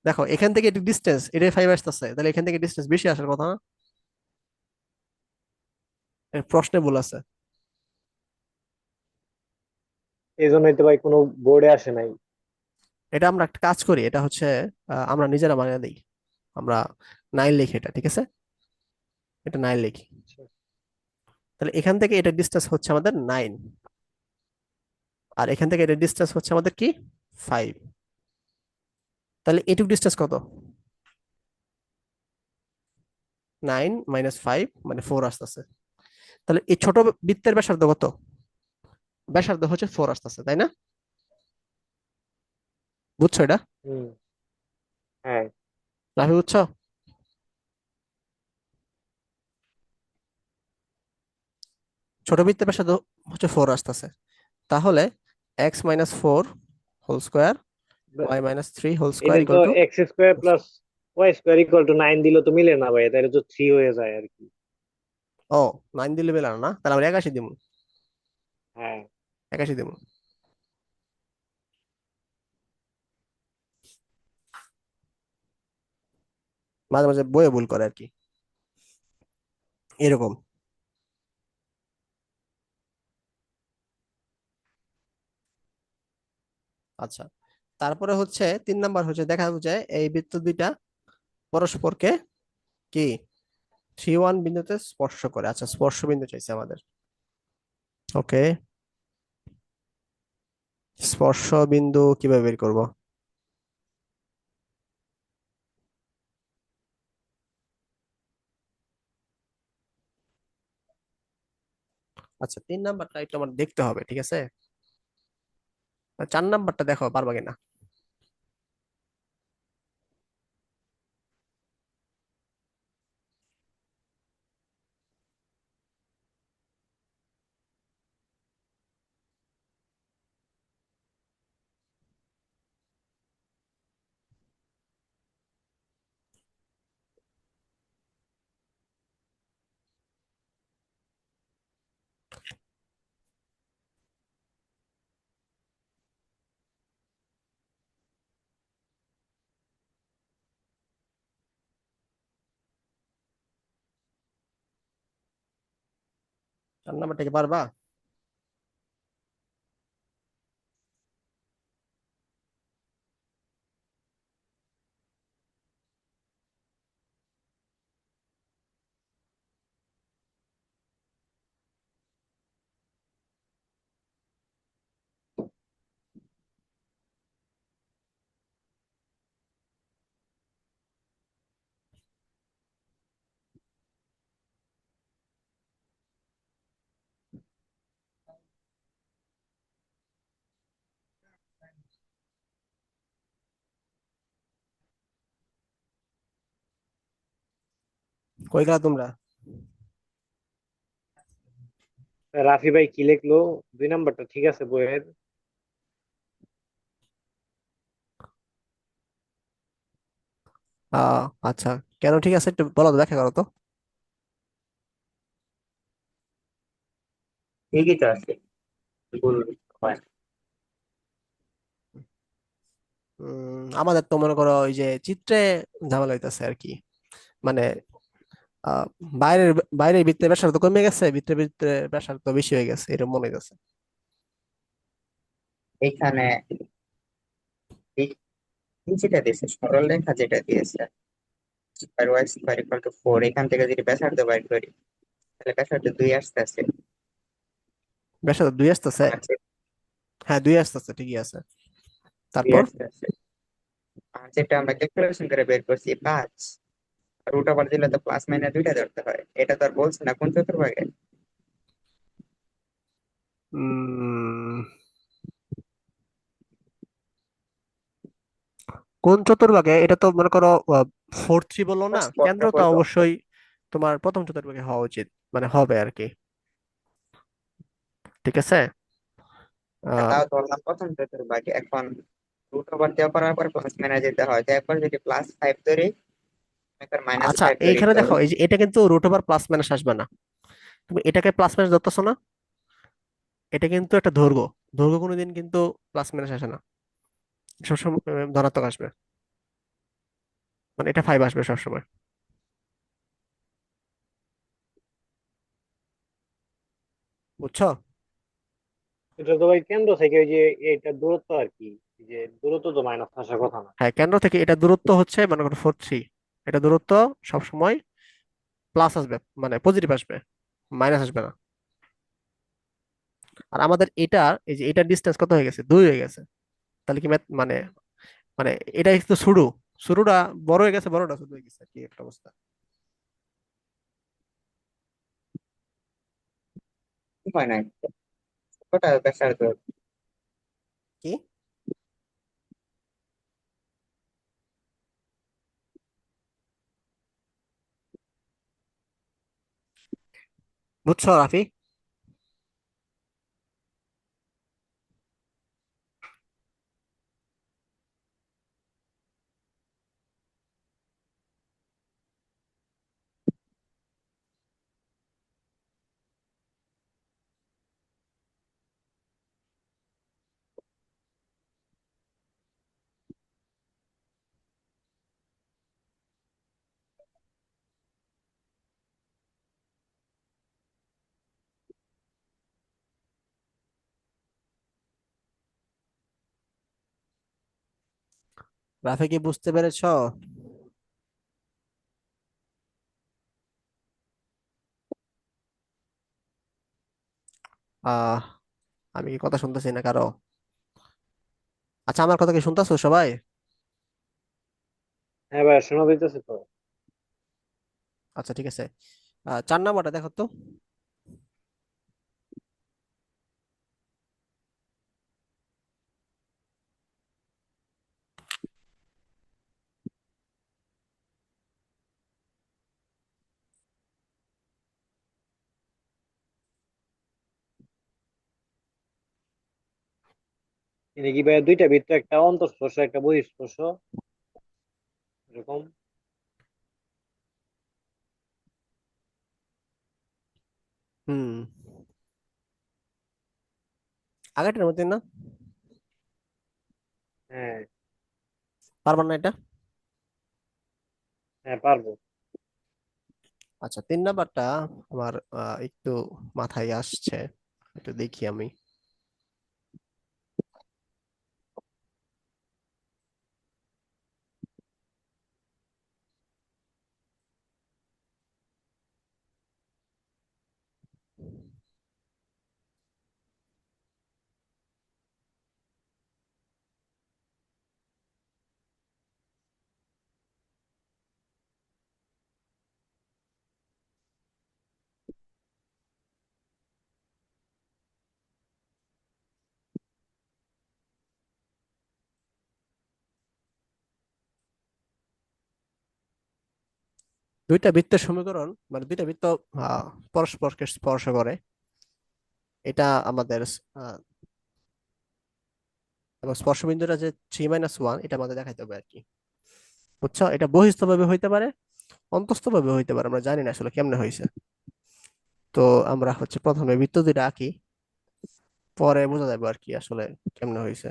দেখো এখান থেকে একটু ডিস্টেন্স, এটা 5 আসতেছে, তাহলে এখান থেকে ডিস্টেন্স বেশি আসার কথা না? এর প্রশ্নে ভুল আছে। এই জন্যই তো ভাই কোনো বোর্ডে আসে নাই। এটা আমরা একটা কাজ করি, এটা হচ্ছে আমরা নিজেরা বানিয়ে দিই। আমরা 9 লিখি এটা, ঠিক আছে, এটা 9 লিখি। আচ্ছা। তাহলে এখান থেকে এটা ডিস্টেন্স হচ্ছে আমাদের 9, আর এখান থেকে এটা ডিস্টেন্স হচ্ছে আমাদের কি, 5। তাহলে এটুক ডিস্টেন্স কত, 9 - 5 মানে 4 আসতেছে। তাহলে এই ছোট বৃত্তের ব্যাসার্ধ কত, ব্যাসার্ধ হচ্ছে 4 আসতেছে, তাই না? বুঝছো এটা, হুম। হ্যাঁ। রাফি বুঝছো? ছোট বৃত্তের ব্যাসার্ধ হচ্ছে 4 আসতেছে। তাহলে x - 4 whole square, y - 3 whole square এটা তো ইকুয়াল টু, x² + y² = 9 দিলে তো মিলে না ভাই, তাহলে তো 3 হয়ে যায় আর কি। ও 9 দিলে বেলা না, তাহলে আমরা 81 দিব, হ্যাঁ। 81 দিব। মাঝে মাঝে বইয়ে ভুল করে আর কি, এরকম। আচ্ছা, তারপরে হচ্ছে 3 নাম্বার হচ্ছে দেখা যায় এই বৃত্ত দুইটা পরস্পরকে কি 3 1 বিন্দুতে স্পর্শ করে। আচ্ছা, স্পর্শ বিন্দু চাইছে আমাদের। ওকে, স্পর্শ বিন্দু কিভাবে বের করব? আচ্ছা, 3 নাম্বারটা একটু আমার দেখতে হবে, ঠিক আছে। আর 4 নাম্বারটা দেখো পারবা কিনা। 4 নাম্বারটা কি পারবা? কই গেলা তোমরা? রাফি ভাই কি লিখলো? 2 নাম্বারটা ঠিক আছে বইয়ের। আচ্ছা, কেন ঠিক আছে একটু বলো তো, ব্যাখ্যা করো তো। ঠিকই তো আছে, ভুল হয় না। আমাদের তো মনে করো ওই যে চিত্রে ঝামেলা হইতেছে আর কি। মানে আহ বাইরের বাইরের বৃত্তের ব্যাসার্ধ তো কমে গেছে, ভিতরে ভিতরে ব্যাসার্ধ তো বেশি হয়ে গেছে, এরকম মনে হইতেছে। এইখানে এই যেটা দিয়েছে, সরল রেখা যেটা দিয়েছে, আর ওয়াই স্কোয়ার ইকুয়াল টু 4, এখান থেকে যদি ব্যাসার্ধ বাইর করি তাহলে ব্যাসার্ধ 2 আসতে আছে। ব্যাসার্ধ 2 আসতেছে। আর হ্যাঁ, 2 আসতেছে, ঠিকই আছে। 2 তারপর আসতে আছে, আর যেটা আমরা ক্যালকুলেশন করে বের করছি 5, রুট ওভার দিলে তো প্লাস মাইনাস দুইটা ধরতে হয়, এটা তো আর বলছে না কোন চতুর্ভাগে। উম কোন চতুর্ভাগে, এটা তো মনে করো 4-3 বললো না, কেন্দ্র স্পর্শক তো হতো। অবশ্যই তোমার প্রথম চতুর্ভাগে হওয়া উচিত, মানে হবে আর কি। ঠিক আছে। হ্যাঁ, আহ তাও ধরলাম প্রথম চতুর্ভাগে। এখন রুট ওভার দেওয়া করার পর প্লাস মাইনাস যেতে হয়, তো একবার যদি +5 ধরি, একবার আচ্ছা, -5 ধরি, এইখানে তো দেখো, এই যে এটা কিন্তু রুট ওভার প্লাস মাইনাস আসবে না। তুমি এটাকে প্লাস মাইনাস ধরতেছো না, এটা কিন্তু একটা দৈর্ঘ্য। দৈর্ঘ্য কোনোদিন কিন্তু প্লাস মাইনাস আসে না, সবসময় ধনাত্মক আসবে। মানে এটা 5 আসবে সবসময়। বুঝছো? এটা তো ভাই কেন্দ্র থেকে ওই যে এটা দূরত্ব আর কি, এই যে দূরত্ব তো মাইনাস আসার কথা না। হ্যাঁ, কেন্দ্র থেকে এটা দূরত্ব হচ্ছে মনে করো 4-3। এটা দূরত্ব সবসময় প্লাস আসবে, মানে পজিটিভ আসবে, মাইনাস আসবে না। আর আমাদের এটা, এই যে এটার ডিস্টেন্স কত হয়ে গেছে, 2 হয়ে গেছে। তাহলে কি মানে মানে এটা তো শুরু, শুরুটা বড় হয়ে গেছে, বড়টা ছোট হয়ে গেছে, কি একটা অবস্থা। হয় না, ওটা ব্যাসার্ধ। কি? বুঝছো রাফি? রাফি কি বুঝতে পেরেছো? আহ আমি কি কথা শুনতেছি না কারো? আচ্ছা, আমার কথা কি শুনতেছো সবাই? হ্যাঁ ভাই, শোনা যাইতেছে তো। আচ্ছা, ঠিক আছে। 4 নাম্বারটা দেখো তো। এটা কি ভাই দুইটা বৃত্ত, একটা অন্তঃস্পর্শ একটা বহিঃস্পর্শ, এরকম? হুম, আগেরটার মধ্যে না? হ্যাঁ। পারবার না এটা? হ্যাঁ পারবো। আচ্ছা, 3 নাম্বারটা আমার একটু মাথায় আসছে, একটু দেখি আমি। দুইটা বৃত্তের সমীকরণ মানে দুইটা বৃত্ত পরস্পরকে স্পর্শ করে, এটা আমাদের আহ, এবং স্পর্শবিন্দুটা যে 3 - 1 এটা আমাদের দেখাইতে হবে আর কি। বুঝছো, এটা বহিস্থ ভাবে হইতে পারে, অন্তস্থ ভাবে হইতে পারে, আমরা জানি না আসলে কেমনে হয়েছে। তো আমরা হচ্ছে প্রথমে বৃত্ত দুইটা আঁকি, পরে বোঝা যাবে আর কি আসলে কেমনে হয়েছে।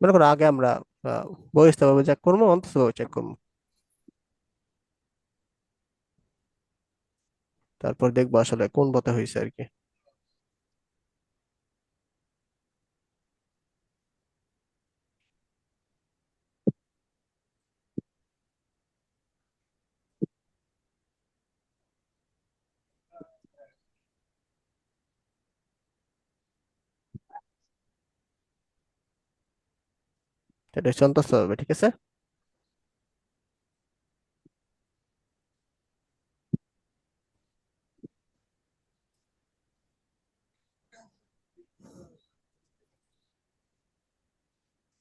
মনে করো আগে আমরা আহ, বহিস্থ ভাবে চেক করবো, অন্তস্থ ভাবে চেক করবো, তারপর দেখবো আসলে কোন পথে হয়েছে আর কি। এটা হচ্ছে অন্তস্থ ভাবে, ঠিক আছে।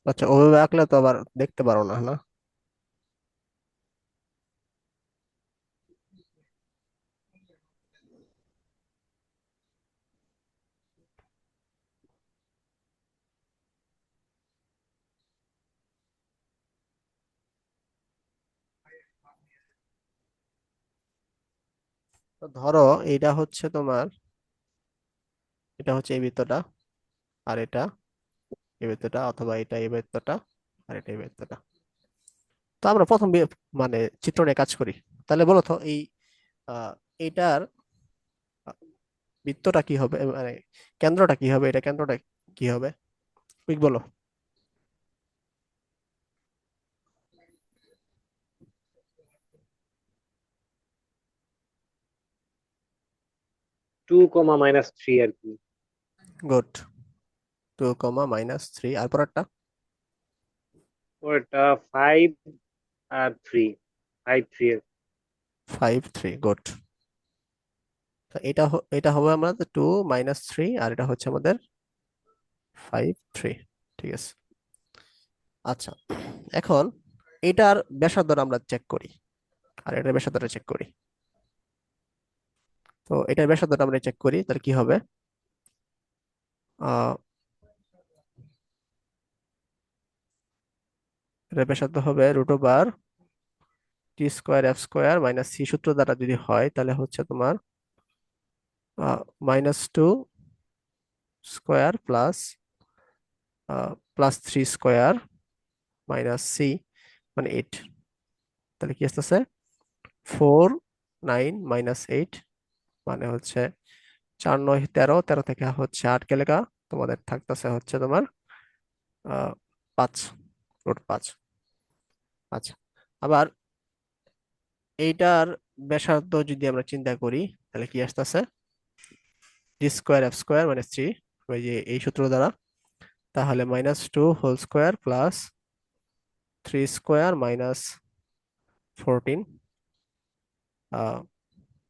আচ্ছা, ওভাবে আঁকলে তো আবার দেখতে পারো না, না? তো ধরো এটা হচ্ছে তোমার, এটা হচ্ছে এই বৃত্তটা, আর এটা এই বৃত্তটা, অথবা এটা এই বৃত্তটা, আর এটা এই বৃত্তটা। তো আমরা প্রথম মানে চিত্র নিয়ে কাজ করি। তাহলে বলো তো এই আহ, এইটার বৃত্তটা কি হবে, মানে কেন্দ্রটা কি হবে, এটা কেন্দ্রটা কি হবে, কুইক বলো। 2, -3 আর কি। গুড। 2, -3 আর পরেরটা। ওটা 5 আর 3, 5, 3 5, 3, গুড। এটা হবে আমাদের 2 - 3, আর এটা হচ্ছে আমাদের 5, 3। ঠিক আছে। আচ্ছা, এখন এটার ব্যাসার্ধটা আমরা চেক করি, আর এটার ব্যাসার্ধটা চেক করি। তো এটার ব্যাসার্ধটা আমরা চেক করি, তাহলে কি হবে? আহ এটার ব্যাসার্ধ হবে √T² F² - C সূত্র দ্বারা যদি হয়, তাহলে হচ্ছে তোমার -2² +3² মানে 8। তাহলে কি আসতেছে? 4, 9 - 8 মানে হচ্ছে 4, 9, 13, 13 থেকে হচ্ছে 8 গেলে তোমাদের থাকতেছে হচ্ছে তোমার 5, √5। আচ্ছা, আবার এইটার ব্যাসার্ধ যদি আমরা চিন্তা করি, তাহলে কি আসতেছে? T² F² - 3, ওই যে এই সূত্র দ্বারা। তাহলে -2² +3² - 14।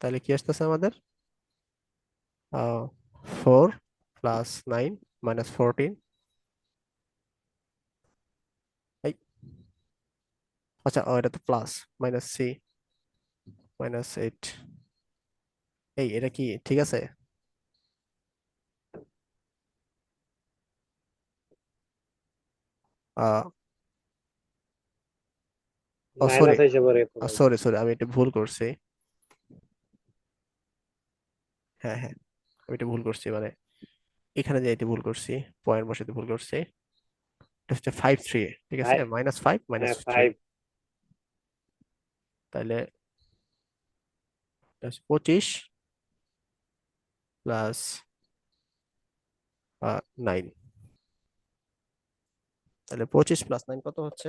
তাহলে কি আসতেছে আমাদের? 4 + 9 - 14। এই, আচ্ছা, এটা তো প্লাস, -C - 8। এটা কি ঠিক আছে? আহ ও সরি, মাইনাস হিসেবে পড়ে তো ভাই। সরি সরি, আমি এটা ভুল করছি। হ্যাঁ হ্যাঁ, আমি এটা ভুল করছি, মানে এখানে যে এটা ভুল করছি, পয়েন্ট বসাতে ভুল করছি। এটা হচ্ছে 5, 3, ঠিক আছে, ফাইভ -5 হ্যাঁ -3। 5 তাহলে এটা হচ্ছে 25 প্লাস 9। তাহলে 25 + 9 কত হচ্ছে?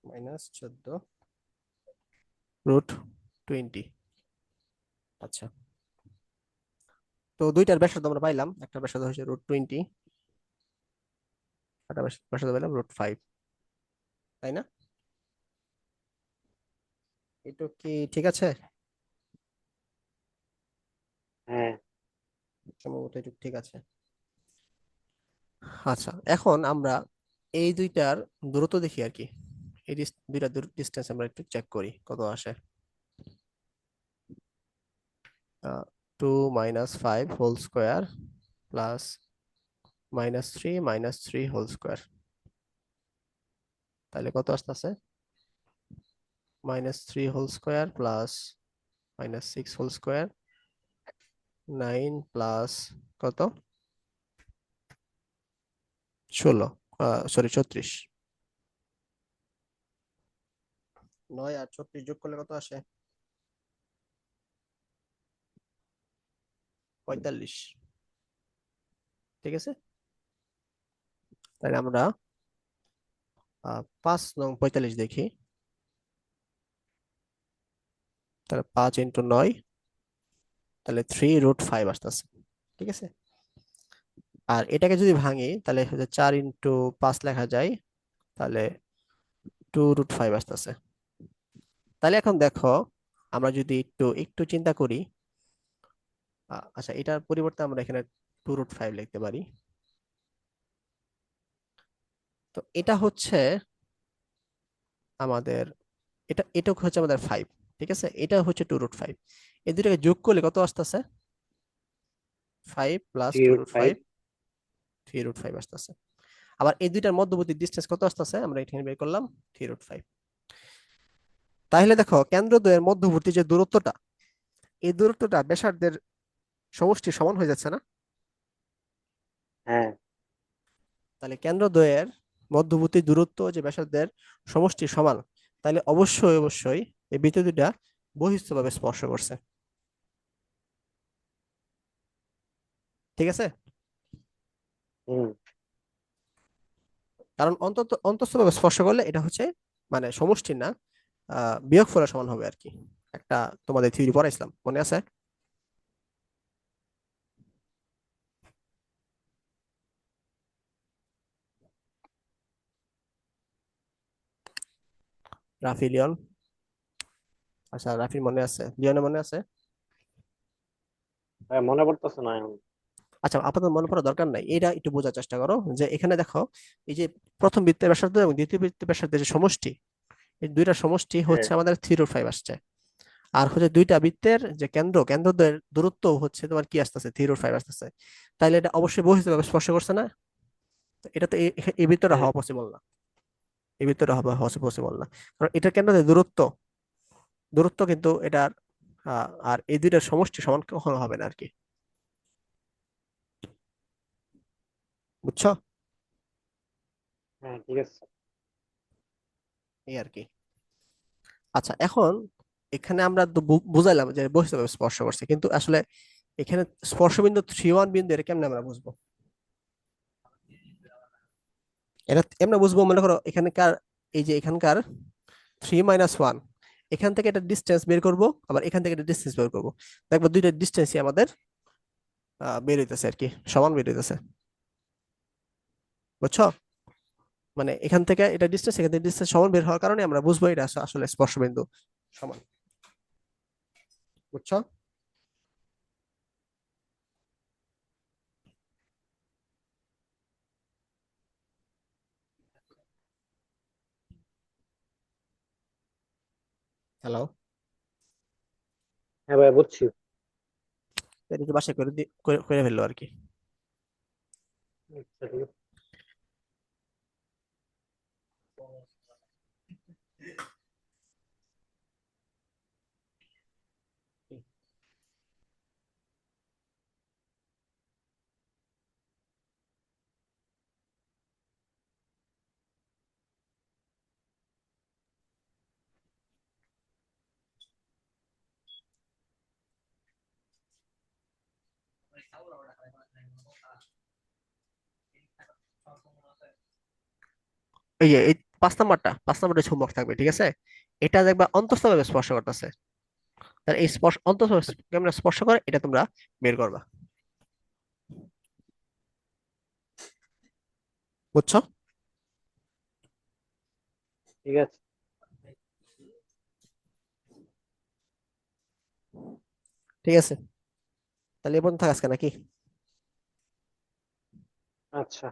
-14 √20। আচ্ছা, তো দুইটার ব্যাসার্ধ আমরা পাইলাম, একটা ব্যাসার্ধ হচ্ছে √20, একটা ব্যাসার্ধ পাইলাম √5। তাই না? এটা কি ঠিক আছে? হ্যাঁ। সম্ভবত এটা ঠিক আছে। আচ্ছা, এখন আমরা এই দুইটার দূরত্ব দেখি আর কি। এই দুইটা ডিস্টেন্স আমরা একটু চেক করি কত আসে। 2 - 5 whole square plus -3 - 3 whole square, তাহলে কত আসতেছে? -3 whole square plus -6 whole square, 9 plus কত, 16, সরি 36। 9 আর 36 যোগ করলে কত আসে? 45। ঠিক আছে, তাহলে আমরা 5 - 9 = 45 দেখি। তাহলে 5 × 9, তাহলে 3√5 আসতেছে। ঠিক আছে, আর এটাকে যদি ভাঙি তাহলে হচ্ছে 4 × 5 লেখা যায়, তাহলে 2√5 আসতেছে। তাহলে এখন দেখো, আমরা যদি একটু একটু চিন্তা করি, আচ্ছা এটার পরিবর্তে আমরা এখানে 2√5 লিখতে পারি। তো এটা হচ্ছে আমাদের, এটা হচ্ছে আমাদের 5। ঠিক আছে, এটা হচ্ছে 2√5। এই দুটাকে যোগ করলে কত আসতেছে? 5 + 3/5। 2√5, 3√5 আসতেছে। আবার এই দুইটার মধ্যবর্তী ডিস্টেন্স কত আসতেছে আমরা এখানে বের করলাম, 3√5। তাহলে দেখো, কেন্দ্রদ্বয়ের মধ্যবর্তী যে দূরত্বটা, এই দূরত্বটা ব্যাসার্ধের সমষ্টি সমান হয়ে যাচ্ছে না? হ্যাঁ। তাহলে কেন্দ্রদ্বয়ের মধ্যবর্তী দূরত্ব যে ব্যাসার্ধের সমষ্টি সমান, তাহলে অবশ্যই অবশ্যই এই বৃত্ত দুটা বহিস্থভাবে স্পর্শ করছে। ঠিক আছে, হুম। কারণ অন্তঃস্থভাবে স্পর্শ করলে এটা হচ্ছে মানে সমষ্টি না, বিয়োগফলের সমান হবে আর কি। একটা তোমাদের থিওরি পড়াইছিলাম, মনে আছে? রাফি লিওন, আচ্ছা রাফির মনে আছে, লিওনের মনে আছে? ভাই মনে পড়তেছে না এখন। আচ্ছা, আপাতত মনে পড়ার দরকার নাই, এটা একটু বোঝার চেষ্টা করো। যে এখানে দেখো, এই যে প্রথম বৃত্তের ব্যাসার্ধ এবং দ্বিতীয় বৃত্তের ব্যাসার্ধের যে সমষ্টি, এই দুইটা সমষ্টি হ্যাঁ। হচ্ছে আমাদের 3/5 আসছে। আর হচ্ছে দুইটা বৃত্তের যে কেন্দ্রদ্বয়ের দূরত্ব হচ্ছে তোমার কি আসতেছে, 3/5 আসতেছে। তাইলে এটা অবশ্যই বহিঃস্থভাবে স্পর্শ করছে না? তো এটা তো এই বৃত্তটা হ্যাঁ। হওয়া পসিবল না, এই বৃত্তটা হওয়া পসিবল না, কারণ এটার কেন্দ্রদ্বয়ের দূরত্ব, কিন্তু এটার আর এই দুইটার সমষ্টি সমান কখনো হবে না আর কি। বুঝছো? হ্যাঁ, ঠিক আছে। এই আর কি। আচ্ছা, এখন এখানে আমরা তো বুঝাইলাম যে বহিঃস্থভাবে স্পর্শ করছে, কিন্তু আসলে এখানে স্পর্শবিন্দু 3, 1 বিন্দু, এটা কেমনে আমরা বুঝবো? এটা এমনি বুঝবো, মনে করো এখানকার, এই যে এখানকার 3 - 1, এখান থেকে একটা ডিস্টেন্স বের করব, আবার এখান থেকে একটা ডিস্টেন্স বের করব। দেখবো দুইটা ডিস্টেন্সই আমাদের বের হইতেছে আর কি, সমান বের হইতেছে। বুঝছো? মানে এখান থেকে এটা ডিস্টেন্স, এখান থেকে ডিস্টেন্স সমান বের হওয়ার কারণে আমরা বুঝবো এটা আসলে স্পর্শবিন্দু সমান। বুঝছো? হ্যালো, হ্যাঁ ভাই, বুঝছি। এটা একটু বাসায় করে ফেললো আর কি। আচ্ছা, ঠিক আছে। এই যে এই 5 নাম্বারটা চুম্বক থাকবে, ঠিক আছে? এটা দেখবা অন্তঃস্থভাবে স্পর্শ করতেছে। তাহলে এই স্পর্শ অন্তঃস্থভাবে কেমনে স্পর্শ করে এটা তোমরা বের করবা। বুঝছো? ঠিক আছে। ঠিক আছে, তাহলে এ পর্যন্ত থাক আজকে নাকি? আচ্ছা।